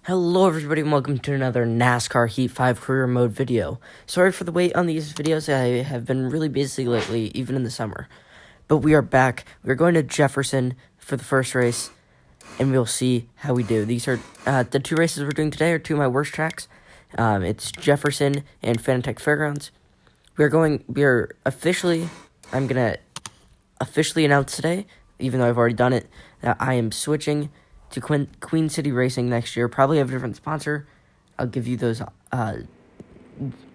Hello everybody and welcome to another NASCAR Heat 5 career mode video. Sorry for the wait on these videos, I have been really busy lately, even in the summer. But we are back. We're going to Jefferson for the first race, and we'll see how we do. These are, the two races we're doing today are two of my worst tracks. It's Jefferson and Fanatec Fairgrounds. I'm gonna officially announce today, even though I've already done it, that I am switching to Queen City Racing next year. Probably have a different sponsor. I'll give you those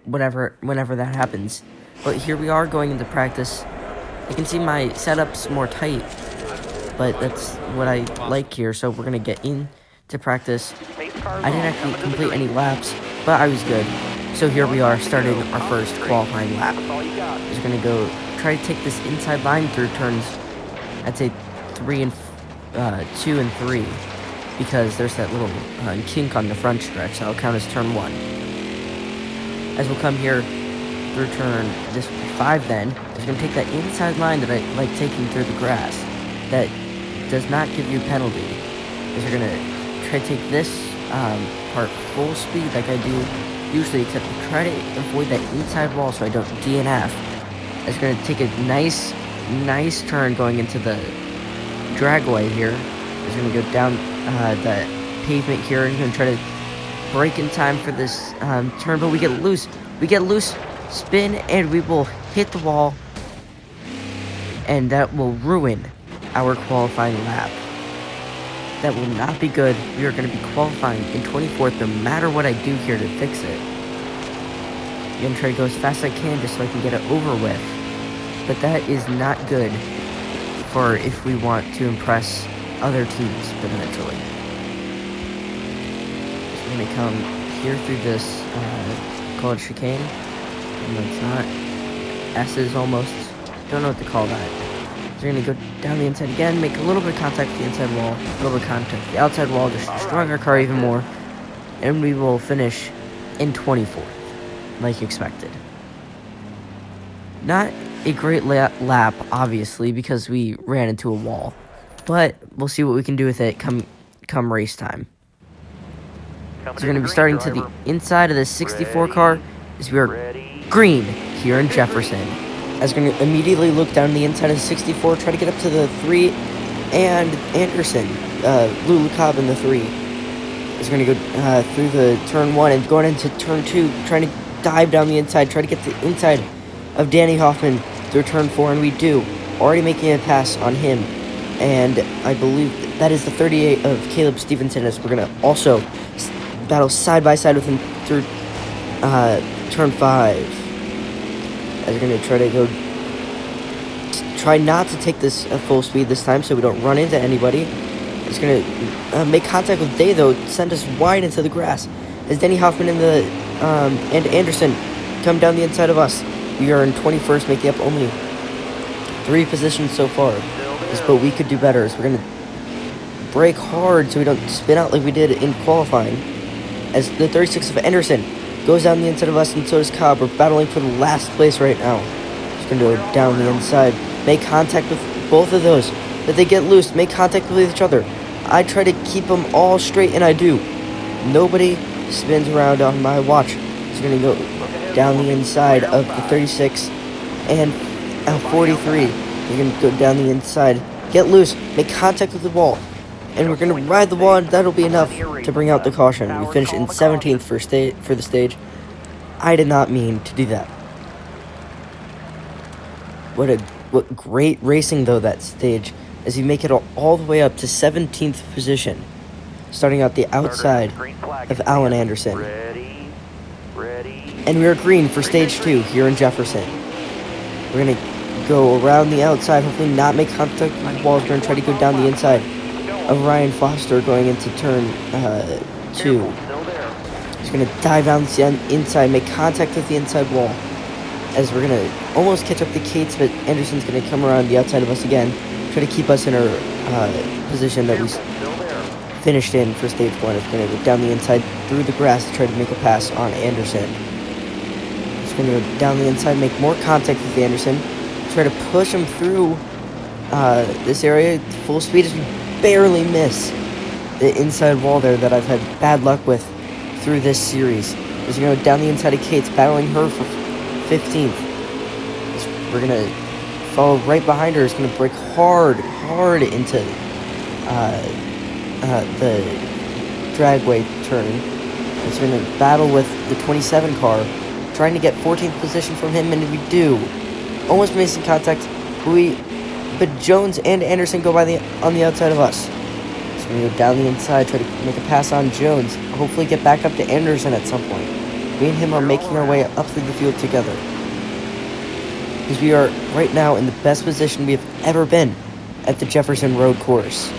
whenever that happens. But here we are going into practice. You can see my setup's more tight, but that's what I like here. So we're gonna get into practice. I didn't actually complete any laps, but I was good. So here we are starting our first qualifying lap. Just gonna go try to take this inside line through turns, I'd say 2 and 3, because there's that little kink on the front stretch that'll count as turn 1. As we'll come here through turn 5 then, is going to take that inside line that I like taking through the grass that does not give you a penalty. Is you're going to try to take this part full speed like I do usually, except to try to avoid that inside wall so I don't DNF. It's going to take a nice turn going into the dragway here. Is going to go down the pavement here and going to try to brake in time for this turn, but we get loose, spin, and we will hit the wall, and that will ruin our qualifying lap. That will not be good. We are going to be qualifying in 24th no matter what I do here to fix it. I'm going to try to go as fast as I can just so I can get it over with, but that is not good for if we want to impress other teams potentially. So we're gonna come here through this call it chicane. No, it's not. S's almost. Don't know what to call that. So we're gonna go down the inside again, make a little bit of contact with the inside wall, a little bit of contact with the outside wall, just destroying our car even more, and we will finish in 24th, like expected. Not a great lap, obviously, because we ran into a wall. But we'll see what we can do with it come race time. So we're going to be starting to the inside of the 64 car as we are green here in Jefferson. As we're going to immediately look down the inside of the 64, try to get up to the 3 and Anderson, Lulu Cobb in the 3. As we're going to go through the turn 1 and going into turn 2, trying to dive down the inside, try to get the inside of Danny Hoffman through turn 4, and we do. Already making a pass on him. And I believe that is the 38 of Caleb Stevenson, as we're going to also battle side by side with him through turn 5. As we're going to try not to take this at full speed this time so we don't run into anybody. It's going to make contact with Day, though, send us wide into the grass. As Danny Hoffman and Anderson come down the inside of us. We are in 21st, making up only 3 positions so far. But we could do better, so we're going to brake hard so we don't spin out like we did in qualifying. As the 36 of Anderson goes down the inside of us, and so does Cobb. We're battling for the last place right now. Just going to go down the inside, make contact with both of those. If they get loose, make contact with each other. I try to keep them all straight, and I do. Nobody spins around on my watch. Just going to go down the inside of the 36 and 43. We're going to go down the inside, get loose, make contact with the wall, and we're going to ride the wall, and that'll be enough to bring out the caution. We finished in 17th for the stage. I did not mean to do that. What great racing, though, that stage, as you make it all the way up to 17th position, starting out the outside of Alan Anderson. And we are green for stage 2 here in Jefferson. We're going to go around the outside, hopefully not make contact with the walls. We're going to try to go down the inside of Ryan Foster going into turn 2. He's going to dive down the inside, make contact with the inside wall. As we're going to almost catch up to Cates, but Anderson's going to come around the outside of us again, try to keep us in our position that we finished in for stage 1. It's going to go down the inside through the grass to try to make a pass on Anderson. It's going to go down the inside, make more contact with Anderson. Try to push him through this area full speed as we barely miss. the inside wall there that I've had bad luck with through this series. Is going to go down the inside of Kate's, battling her for 15th. We're going to follow right behind her. It's going to break hard into the dragway turn. It's going to battle with the 27 car, trying to get 14th position from him, and we do. Almost missing contact, but Jones and Anderson go on the outside of us. So we go down the inside, try to make a pass on Jones, hopefully get back up to Anderson at some point. Me and him are making our way up through the field together, because we are right now in the best position we have ever been at the Jefferson Road course.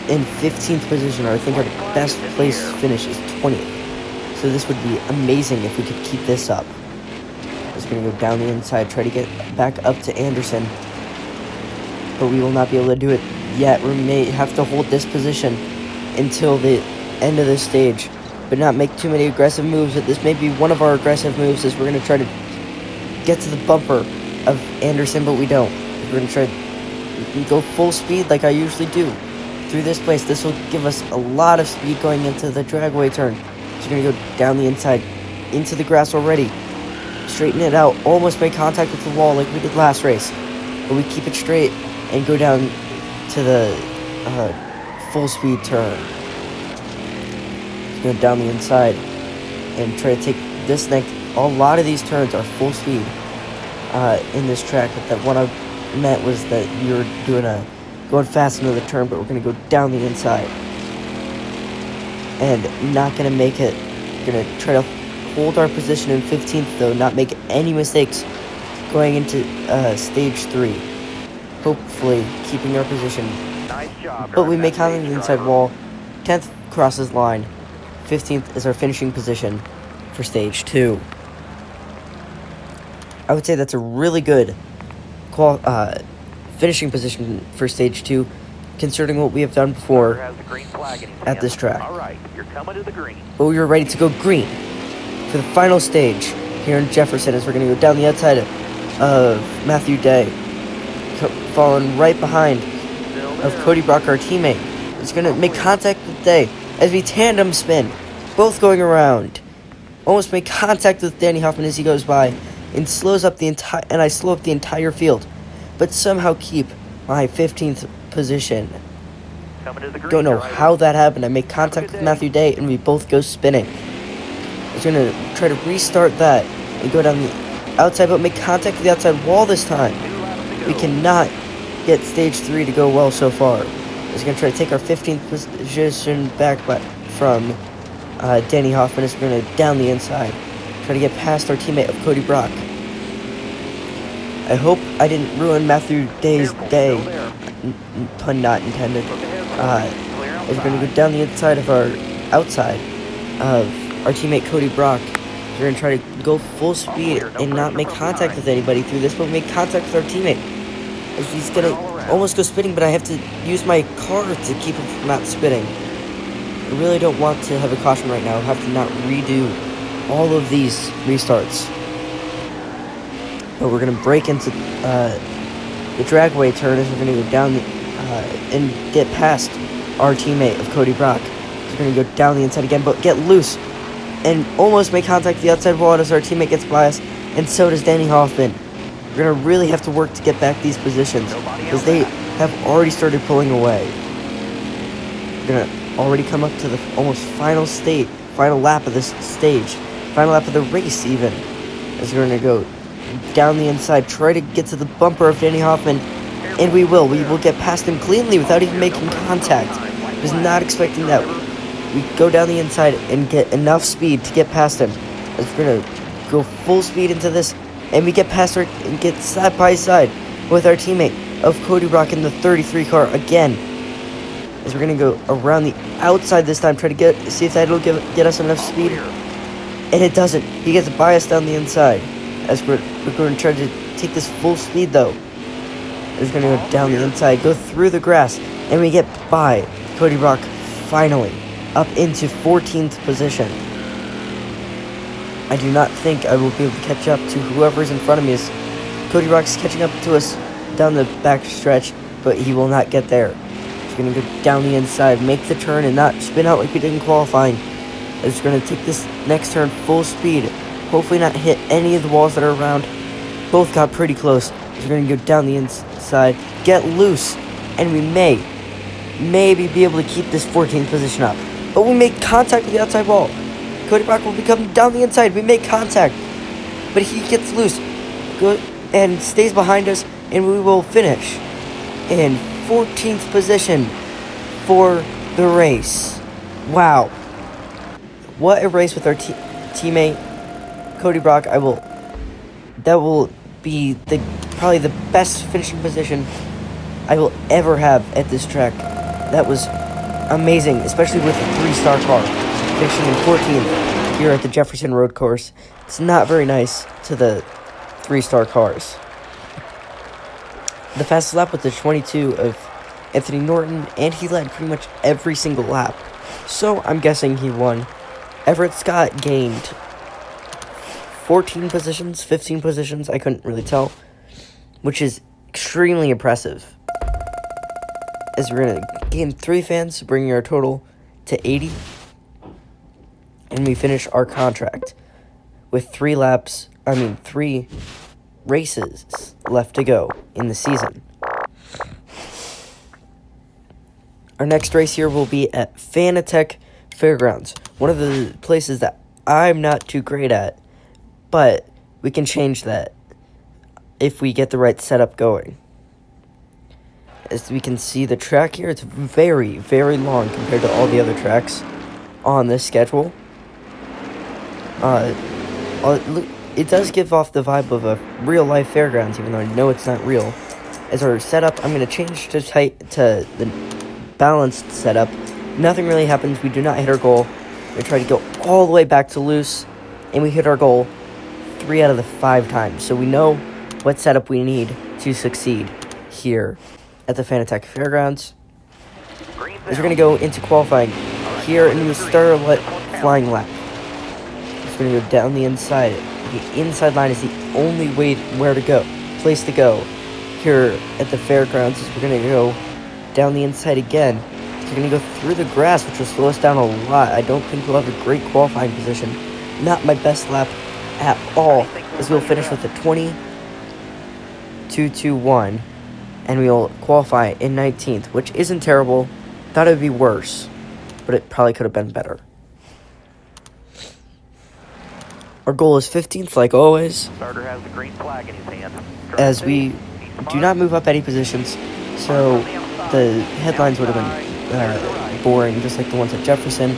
In 15th position, or I think our best place finish is 20th. So this would be amazing if we could keep this up. Just going to go down the inside, try to get back up to Anderson, but we will not be able to do it yet. We may have to hold this position until the end of the stage, but not make too many aggressive moves. But this may be one of our aggressive moves, as we're going to try to get to the bumper of Anderson, but we don't. We're going to try to go full speed like I usually do through this place. This will give us a lot of speed going into the dragway turn. So we're going to go down the inside into the grass already. Straighten it out. Almost make contact with the wall like we did last race. But we keep it straight and go down to the full speed turn. Go down the inside and try to take this next. A lot of these turns are full speed in this track. But that one I meant was that you're going fast into the turn, but we're going to go down the inside and not going to make it. We're going to try to hold our position in 15th, though, not make any mistakes going into stage 3. Hopefully keeping our position. Nice job, but we make contact with the inside wall. 10th crosses line. 15th is our finishing position for stage 2. I would say that's a really good finishing position for stage 2, considering what we have done before at this track. All right, you're coming to the green. But we were ready to go green for the final stage here in Jefferson, as we're going to go down the outside of Matthew Day, following right behind of Cody Brock, our teammate. It's going to make contact with Day as we tandem spin, both going around. Almost make contact with Danny Hoffman as he goes by, and slows up and I slow up the entire field, but somehow keep my 15th position. Don't know how that happened. I make contact with Matthew Day, and we both go spinning. I was going to try to restart that and go down the outside, but make contact with the outside wall this time. We cannot get stage 3 to go well so far. I was going to try to take our 15th position back from Danny Hoffman as we're going to down the inside. Try to get past our teammate of Cody Brock. I hope I didn't ruin Matthew Day's day. Pun not intended. As we're going to go down the outside of our teammate Cody Brock. We're going to try to go full speed and not make contact with anybody through this, but make contact with our teammate. As he's going to almost go spinning, but I have to use my car to keep him from not spinning. I really don't want to have a caution right now. I have to not redo all of these restarts. But we're going to break into the dragway turn as we're going to go down and get past our teammate of Cody Brock. So we're going to go down the inside again, but get loose and almost make contact with the outside wall as our teammate gets by us, and so does Danny Hoffman. We're going to really have to work to get back these positions, because they have already started pulling away. We're going to already come up to the almost final lap of this stage, final lap of the race even, as we're going to go down the inside, try to get to the bumper of Danny Hoffman, and we will get past him cleanly without even making contact. I was not expecting that. We go down the inside and get enough speed to get past him, as we're going to go full speed into this, and we get past her and get side by side with our teammate of Cody Brock in the 33 car again, as we're going to go around the outside this time, try to see if that'll get us enough speed, and it doesn't. He gets by us down the inside, as we're going to try to take this full speed though. We're going to go down the inside, go through the grass, and we get by Cody Brock finally up into 14th position. I do not think I will be able to catch up to whoever's in front of me, as Cody Brock's catching up to us down the back stretch, but he will not get there. we're going to go down the inside, make the turn, and not spin out like we did in qualifying. As we're going to take this next turn full speed. Hopefully not hit any of the walls that are around. Both got pretty close. As we're going to go down the inside, get loose, and we maybe be able to keep this 14th position up. But we make contact with the outside wall. Cody Brock will be coming down the inside. We make contact, but he gets loose and stays behind us, and we will finish in 14th position for the race. Wow. What a race with our teammate, Cody Brock. That will be probably the best finishing position I will ever have at this track. That was amazing, especially with a 3-star car. Finishing in 14th here at the Jefferson road course. It's not very nice to the 3-star cars. The fastest lap was the 22 of Anthony Norton, and he led pretty much every single lap. So I'm guessing he won. Everett Scott gained 14 positions, 15 positions, I couldn't really tell, which is extremely impressive. As we're going to gain 3 fans, bringing our total to 80, and we finish our contract with 3 races left to go in the season. Our next race here will be at Fanatec Fairgrounds, one of the places that I'm not too great at, but we can change that if we get the right setup going. As we can see, the track here, it's very, very long compared to all the other tracks on this schedule. It does give off the vibe of a real-life fairgrounds, even though I know it's not real. As our setup, I'm going to change to the balanced setup. Nothing really happens. We do not hit our goal. We try to go all the way back to loose, and we hit our goal 3 out of the 5 times. So we know what setup we need to succeed here at the Fanatec Fairgrounds. As we're going to go into qualifying here, and we start our flying lap. We're going to go down the inside. The inside line is the only place to go here at the fairgrounds. We're going to go down the inside again. We're going to go through the grass, which will slow us down a lot. I don't think we'll have a great qualifying position. Not my best lap at all, as we'll finish with a 20.221, and we'll qualify in 19th, which isn't terrible. Thought it would be worse, but it probably could have been better. Our goal is 15th, like always, Starter has the green flag in his hand. as we do not move up any positions, so the headlines would have been boring, just like the ones at Jefferson.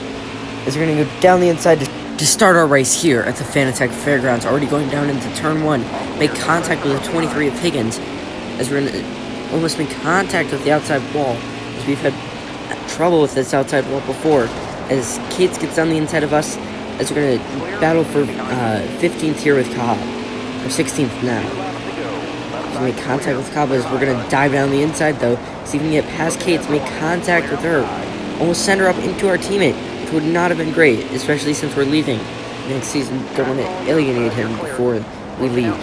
As we're going to go down the inside to start our race here at the Fanatec Fairgrounds, already going down into turn 1, make contact with the 23 of Higgins, as we're going to almost make contact with the outside wall, as we've had trouble with this outside wall before, as Cates gets on the inside of us, as we're going to battle for 15th here with Cobb, or 16th now. So make contact with Cobb, as we're going to dive down the inside though, see if we can get past Cates, make contact with her, almost send her up into our teammate, which would not have been great, especially since we're leaving next season. Don't want to alienate him before we leave.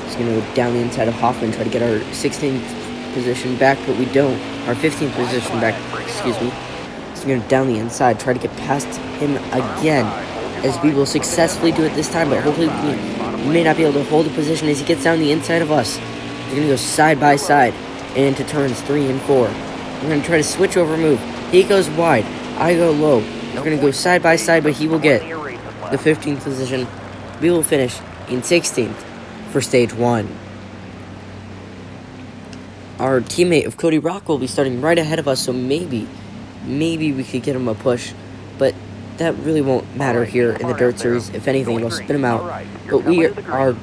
Just going to go down the inside of Hoffman, try to get our 16th position back, but we don't. Our 15th position back, excuse me. So we're going to down the inside, try to get past him again, as we will successfully do it this time, but hopefully we may not be able to hold a position as he gets down the inside of us. We're going to go side by side into turns 3 and 4. We're going to try to switch over move. He goes wide, I go low. We're going to go side by side, but he will get the 15th position. We will finish in 16th for stage 1. Our teammate of Cody Brock will be starting right ahead of us, so maybe we could get him a push, but that really won't matter here in the Dirt Series. If anything, it'll spin him out. But we are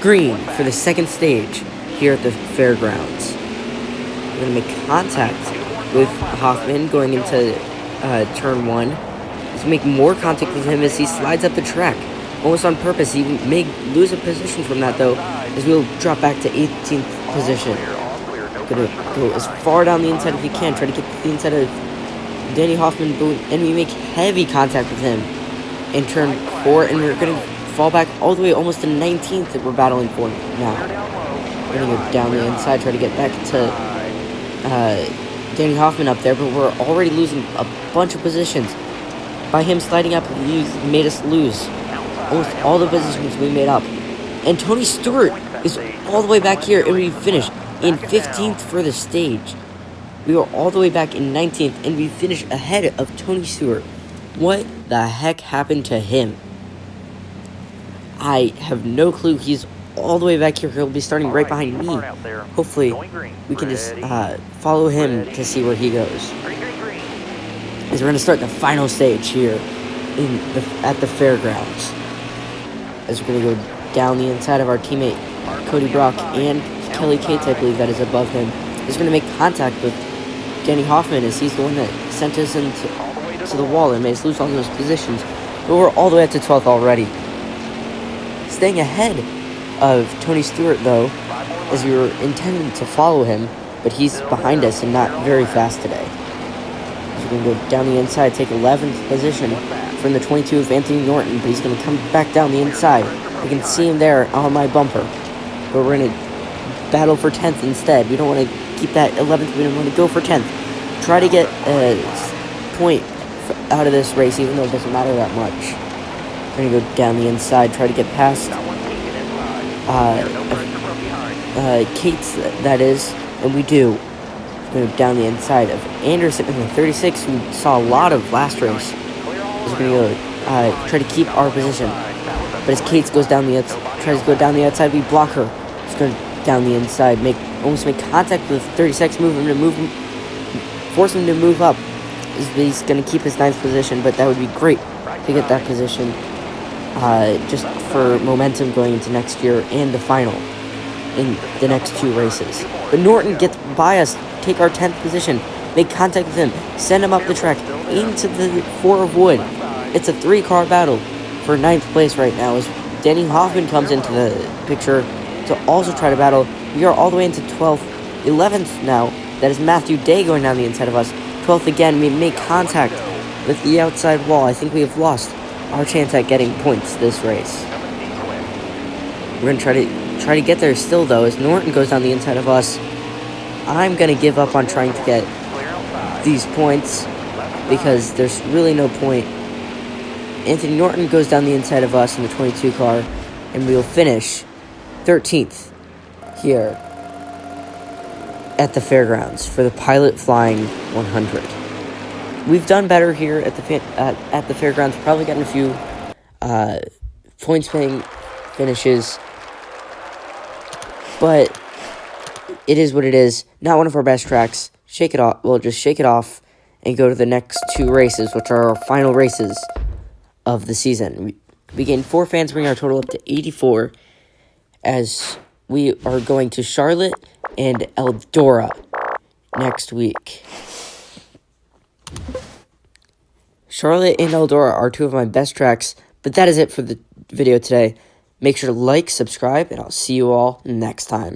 green for the second stage here at the fairgrounds. We're going to make contact with Hoffman going into turn 1. Let's make more contact with him as he slides up the track, almost on purpose. He may lose a position from that though, as we'll drop back to 18th position. Gonna go as far down the inside as we can, try to get the inside of Danny Hoffman, and we make heavy contact with him in turn 4, and we're gonna fall back all the way almost to 19th that we're battling for now. We're gonna go down the inside, try to get back to Danny Hoffman up there, but we're already losing a bunch of positions. By him sliding up, he made us lose almost all the positions we made up. And Tony Stewart is all the way back here, and we finished in 15th for the stage. We were all the way back in 19th, and we finished ahead of Tony Stewart. What the heck happened to him? I have no clue. He's all the way back here. He'll be starting right behind me. Hopefully, we can just follow him to see where he goes. As we're going to start the final stage here at the fairgrounds. As we're going to go down the inside of our teammate, Cody Brock, and Kelly Cates, I believe, that is above him. He's going to make contact with Danny Hoffman, as he's the one that sent us into the wall and made us lose all those positions. But we're all the way up to 12th already. Staying ahead of Tony Stewart, though, as we were intending to follow him, but he's behind us and not very fast today. So we're going to go down the inside, take 11th position from the 22 of Anthony Norton, but he's going to come back down the inside. You can see him there on my bumper. But we're going to battle for 10th instead. We don't want to keep that 11th. We don't want to go for 10th. Try to get a point out of this race, even though it doesn't matter that much. We're going to go down the inside, try to get past Cates, that is, and we do. We're going to go down the inside of Anderson in the 36, who saw a lot of last race. We're going to go try to keep our position. But as Cates goes down tries to go down the outside, we block her. Just going down the inside, almost make contact with 36, force him to move up. He's going to keep his 9th position, but that would be great to get that position just for momentum going into next year and the final in the next 2 races. But Norton gets by us, take our 10th position, make contact with him, send him up the track into the 4 of wood. It's a 3-car battle for 9th place right now as Danny Hoffman comes into the picture to also try to battle. We are all the way into 12th, 11th now. That is Matthew Day going down the inside of us. 12th again, we make contact with the outside wall. I think we have lost our chance at getting points this race. We're going to try to get there still, though, as Norton goes down the inside of us. I'm going to give up on trying to get these points because there's really no point. Anthony Norton goes down the inside of us in the 22 car, and we will finish 13th here at the fairgrounds for the Pilot Flying 100. We've done better here at the fairgrounds. Probably gotten a few points paying finishes, but it is what it is. Not one of our best tracks. Shake it off. We'll just shake it off and go to the next 2 races, which are our final races of the season. We gained 4 fans, bringing our total up to 84, as we are going to Charlotte and Eldora next week. Charlotte and Eldora are 2 of my best tracks, but that is it for the video today. Make sure to like, subscribe, and I'll see you all next time.